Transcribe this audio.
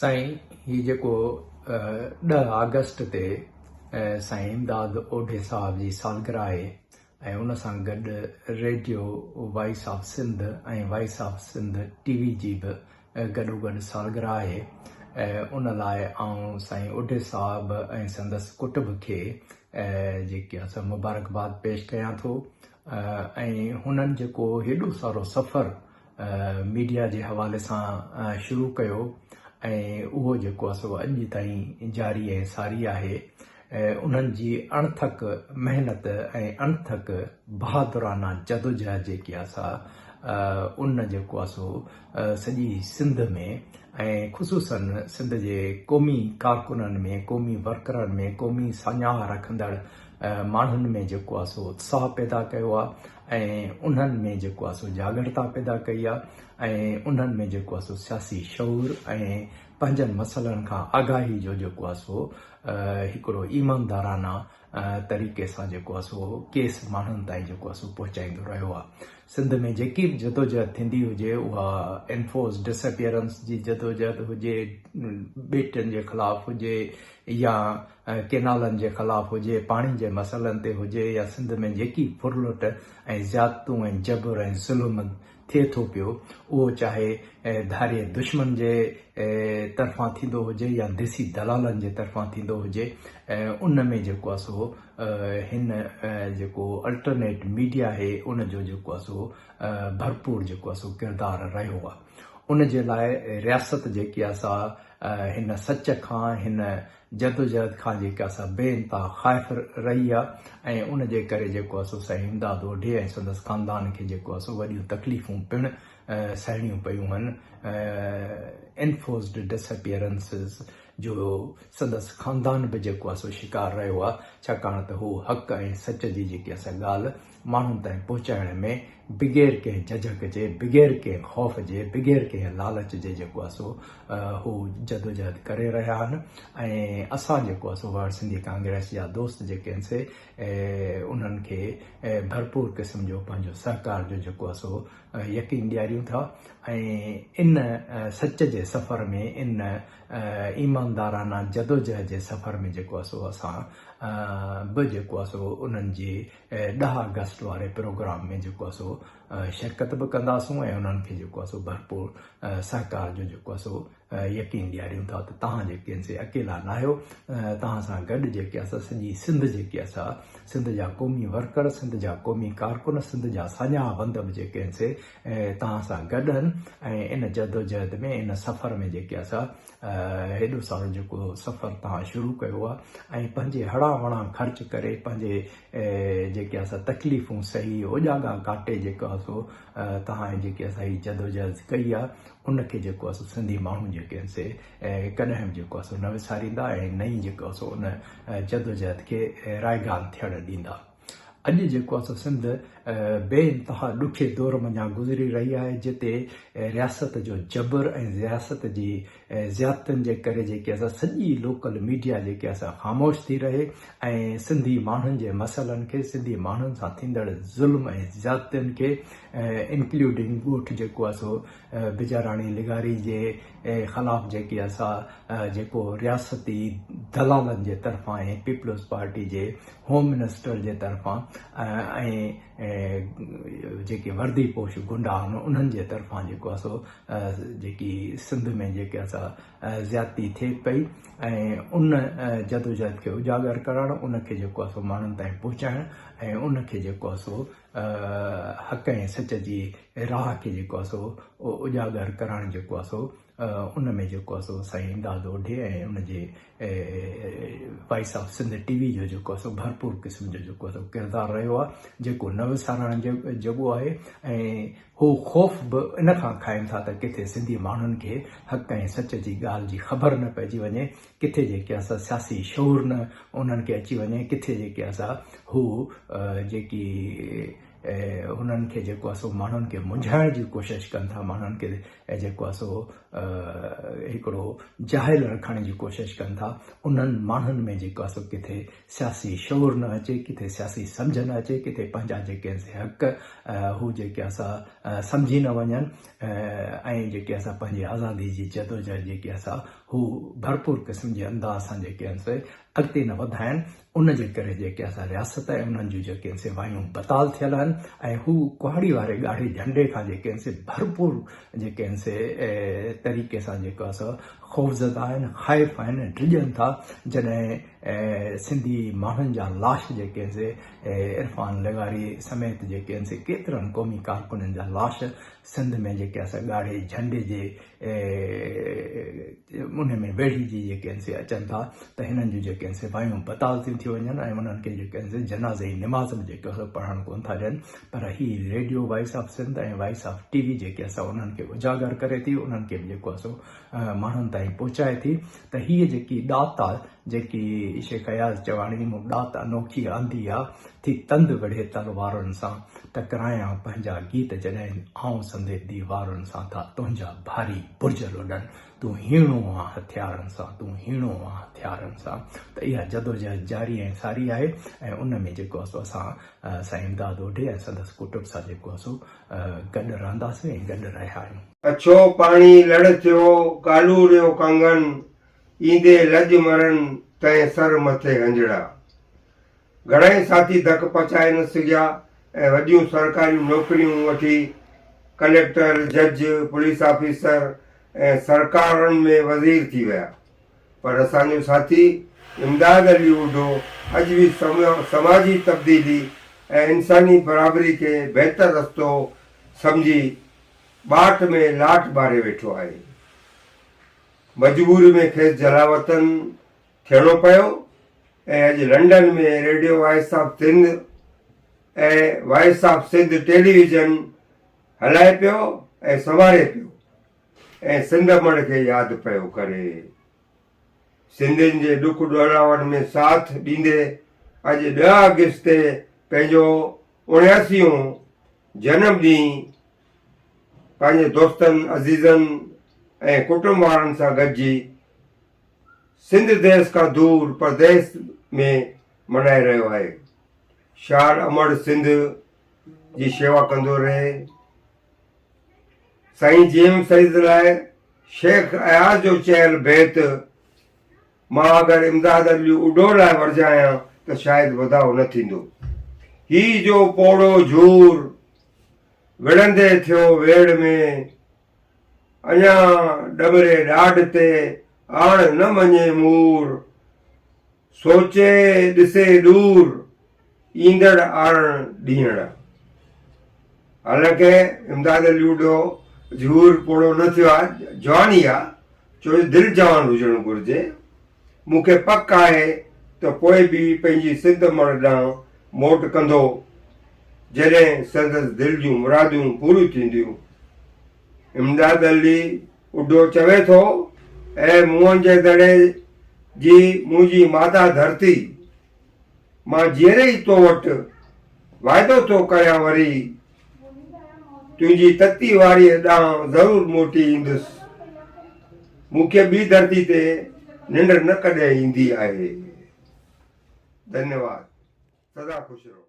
साईं ही जेको 10 अगस्त ते साईं इमदाद ओढे साहब जी सालगिरह आहे ऐं उन सां गॾु रेडियो वॉइस ऑफ सिंध ऐं वॉइस ऑफ सिंध टीवी जी बि गॾोगॾु सालगिरह आहे। उन लाइ आउं साईं ओढे साहब ऐं संदसि कुटुंब खे जेकी असां मुबारकबाद पेश कयां थो ऐं हुननि जेको हेॾो सारो सफ़र मीडिया जे हवाले सां शुरू कयो ऐं उहो जेको आहे सो अॼु ताईं जारी ऐं सारी आहे। उन्हनि जी अणथक महिनत ऐं अणथक बहादुराना जदोजहद जेकी आहे सा उन जेको आहे सो सॼी सिंध में ऐं ख़ुशूसन सिंध जे क़ौमी कारकुननि में, क़ौमी वर्करनि में, क़ौमी साञाह रखंदड़ माण्हुनि में जेको आहे सो उत्साह पैदा कयो आहे ऐं उन्हनि में जेको आहे सो जागरता पैदा कई आहे ऐं उन्हनि में जेको आहे सो सियासी शऊर ऐं पंहिंजनि मसइलनि खां आगाही जो जेको आहे सो हिकिड़ो ईमानदाराना तरीक़े सां जेको आहे सो केस माण्हुनि ताईं जेको आहे सो पहुचाईंदो रहियो आहे। सिंध में जेकी बि जदोजहद थींदी हुजे, उहा एनफोर्स डिसअपियरेंस जी जदोजहद हुजे, ॿेटियुनि जे ख़िलाफ़ु हुजे या केनालनि जे ख़िलाफ़ु हुजे, पाणी जे मसइलनि ते हुजे या सिंध में जेकी फुरलुट ऐं ज़्यादतूं ऐं जबर ऐं ज़ुल्म थिए थो पियो, उहो चाहे धारे दुश्मन जे तरफ़ां थींदो हुजे या देसी दलालनि जे तरफ़ां थींदो हुजे, उन में जेको आहे सो हिन जेको अल्टरनेट मीडिया आहे उन जो जेको आहे सो भरपूर जेको आहे सो किरदारु रहियो आहे। उन जे लाइ रियासत जेकी आहे सा हिन सच खां, हिन जदोजहद खां जेका असां बेइंतहा ख़ाइफ़ रही आहे ऐं उन जे करे जेको आहे सो साईं इमदाद ओढे ऐं संदसि ख़ानदान खे जेको आहे सो वॾियूं तकलीफ़ूं पिणु सहणियूं पियूं आहिनि। एनफोर्स्ड डिसअपियरेंसिस जो संदसि ख़ानदान बि जेको आहे सो शिकार रहियो आहे, छाकाणि त हू हक़ ऐं सच जी जेकी असां ॻाल्हि माण्हुनि ताईं पहुचाइण में बग़ैर कंहिं झझक जे, बग़ैर कंहिं ख़ौफ़ जे, बग़ैर कंहिं लालच जे जेको आहे सो हू जदोजहद करे रहिया आहिनि ऐं असां जेको आहे सो वर्ल्ड सिंधी कांग्रेस जा दोस्त जेके आहिनि से उन्हनि खे भरपूर क़िस्म जो पंहिंजो सहकार जो जेको आहे सो यकीन ॾियारियूं था ऐं इन सच जे सफ़र में, इन ईमानदाराना जदोजहद जे सफ़र में जेको आहे सो असां बि जेको आहे सो उन्हनि जी 10 अगस्त वारे प्रोग्राम में जेको आहे सो शिरकत बि कंदासूं ऐं उन्हनि खे जेको आहे सो भरपूर सहकार जो जेको आहे सो यकीन ॾियारियूं था त तव्हां जेके आहिनि से अकेला न आहियो। तव्हां सां गॾु जेके असां सॼी सिंध जेकी असां सिंध जा क़ौमी वर्कर, सिंध जा क़ौमी कारकुन, सिंध जा साञाहबंद बि जेके आहिनि से तव्हां सां गॾु आहिनि ऐं इन जदोजहद में, इन सफ़र में जेके असां हेॾो सारो जेको सफ़र तव्हां शुरू कयो आहे ऐं पंहिंजे हड़ा वड़ा ख़र्च करे, पंहिंजे जेके असां तकलीफ़ूं सही ओॼागा काटे जेको आहे सो तव्हां जेके असां हीअ जदोजहद कई आहे, उनखे जेको आहे सो सिंधी माण्हू जेके आहिनि से कॾहिं बि जेको आहे सो न विसारींदा ऐं नई जेको आहे सो उन जदोजहद खे रायगान थियणु ॾींदा। अॼु जेको आहे सो सिंध बेइंतहा ॾुखे दौर मञा गुज़री रही आहे, जिते रियासत जो जबर ऐं रियासत जी ज़्यादतुनि जे करे जेके असां सॼी लोकल मीडिया जेके असां ख़ामोश थी रहे ऐं सिंधी माण्हुनि जे मसइलनि खे, सिंधी माण्हुनि सां थींदड़ ज़ुल्म ऐं ज़्यादतुनि खे इंक्लूडिंग ॻोठ जेको आहे सो बिजाराणी लिगारी जे ख़िलाफ़ु जेके असां जेको रियासती दलालनि जे तरफ़ां ऐं पीपल्स पार्टी जे होम मिनिस्टर जे तरफ़ां ऐं जेके वर्दी पोश गुंडा आहिनि उन्हनि जे तरफ़ां जेको आहे सो जेकी सिंध में जेके असां ज़्यादती थिए पई ऐं उन जदोजहद खे उजागर करणु, उनखे जेको आहे सो माण्हुनि ताईं पहुचाइणु ऐं उनखे जेको आहे सो हक़ ऐं सच जी राह खे जेको आहे सो उजागर करणु जेको आहे सो उन में जेको आहे सो साईं इमदाद ओढे ऐं उनजे वॉइस ऑफ सिंध टीवी जो जेको आहे सो भरपूर क़िस्म जो जेको आहे सो किरदारु रहियो आहे, जेको न विसारण जॻो आहे ऐं हू ख़ौफ़ बि इन खां खाइनि था त किथे सिंधी माण्हुनि खे हक़ ऐं सच जी ॻाल्हि जी ख़बर न पइजी वञे, किथे जेके असां सियासी शऊर न उन्हनि खे अची वञे, किथे जेके असां हू जेकी हुननि खे जेको आहे सो माण्हुनि खे मुंझाइण जी कोशिशि कनि था, माण्हुनि खे जेको आहे सो हिकिड़ो जाहिल रखण जी कोशिशि कनि था। उन्हनि माण्हुनि में जेको आहे सो किथे सियासी शौर न अचे, किथे सियासी सम्झ न अचे, किथे पंहिंजा जेके हक़ हू जेके असां सम्झी न वञनि ऐं जेके असां पंहिंजी आज़ादी जी जदोजहद जेके असां हू भरपूर क़िस्म जे अंदाज़ सां जेके आहिनि से अॻिते न वधाइनि। उन जे करे जेके असां रियासत ऐं उन्हनि जूं जेके आहिनि से वायूं बताल थियल आहिनि ऐं हू कुहाड़ी वारे ॻाढ़े झंडे खां जेके आहिनि से भरपूर जेके आहिनि से तरीक़े सां जेको आहे सो ख़ौफ़ज़दा आहिनि, ख़ाइफ़ आहिनि, डिॼनि था। जॾहिं सिंधी माण्हुनि जा लाश जेके आहिनि से इरफान लगारी समेत जेके आहिनि से केतिरनि क़ौमी कारकुननि जा लाश सिंध में जेके असां ॻाढ़े झंडे जे उन में वेढ़ी जी जेके आहिनि से अचनि था त हिननि जूं जेके आहिनि से वायूं बताल थियूं थी वञनि ऐं उन्हनि खे जेके आहिनि से जनाज़े जी निमाज़ में जेके पढ़णु कोन था ॾियनि। पर ही रेडियो वॉइस ऑफ सिंध ऐं वॉइस ऑफ टीवी जेके असां उन्हनि खे उजागर करे थी, उन्हनि खे बि जेको आहे सो माण्हुनि ताईं पहुचाए थी त हीअ जेकी ॾात आहे, जेकी शेख अयाज़ चवाणी मूं ॾात अनोखी आंदी आहे, थी तंद विढ़े तलवारुनि सां टकरायां पंहिंजा गीत जॾहिं आऊं संदे दीवारुनि सां था तुंहिंजा भारी बुर्ज लुॾनि, तूं हीणो आहे हथियारनि सां, तूं हीणो आहे हथियारनि सां। त इहा जदोजहद जारी ऐं सारी आहे ऐं उन में जेको आहे सो असां साईं इमदाद ओढे ऐं संदसि कुटुंब सां जेको आहे सो गॾु रहंदासीं ऐं गॾु रहिया आहियूं। अछो पाणी लड़ थियो कालूरियो कंगन, ईंदे लज मरन तंहिं सर मथे हंजड़ा। घणेई साथी धक पचाए न सघिया ऐं वॾियूं सरकारियूं नौकरियूं वठी कलेक्टर, जज, पुलिस ऑफिसर ऐं सरकारनि में वज़ीर थी विया। पर असांजो साथी इमदाद अली उढो अॼु बि समाजी तब्दीली ऐं इंसानी बराबरी खे बहितर रस्तो सम्झी बाट में लाट ॿारे वेठो आहे। मजबूरी में खेसि जलावतन थियणो पियो ऐं अॼु लंडन में रेडियो वॉइस ऑफ सिंध ऐं वॉइस ऑफ सिंध टेलीविज़न हलाए पियो ऐं संभाले पियो ऐं सिंध मण खे यादि पियो करे। सिंधियुनि जे ॾुख ॾोलावनि में साथ ॾींदे अॼु 10 अगस्त ते पंहिंजो 79 जनम ॾींहुं पंहिंजे दोस्तनि, अज़ीज़नि ऐं कुटुंब वारनि सां गॾिजी सिंध देश खां दूर परदेस में मनाए रहियो आहे। शार अमर सिंध जी शेवा कंदो रहे। साईं जेम सईद लाइ शेख अयाज़ जो चयल बैत मां अगरि इमदाद अली उढो लाइ वर्जायां त शायदि वधाउ न थींदो। ही जो पोड़ो झूर विढ़ंदे थियो वेड़ में, अञा डबरे ॾाढ ते आण न मञे मूर, सोचे ॾिसे दूर ईंदड़ आण ॾींहड़। हालांकि इमदाद अली उढो झूर पोड़ो न थियो आहे, जवानी आहे, छो जो दिलि जवान हुजणु घुरिजे। मूंखे पक आहे त पोइ बि पंहिंजी सिंध मण ॾांहुं मोट कंदो जॾहिं संदसि दिलि जूं मुरादियूं पूरियूं थींदियूं। इमदाद अली उढो चवे थो, ऐं मुंहं जे दड़े जी मुंहिंजी माता धरती, मां जीअरे ई तो वटि वाइदो थो करियां वरी, तुंहिंजी तती वारीअ ॾांहुं ज़रूरु मोटी ईंदुसि। मूंखे ॿी धरती ते निंड न कॾहिं ईंदी आहे। धन्यवाद। सदा ख़ुशि रहो।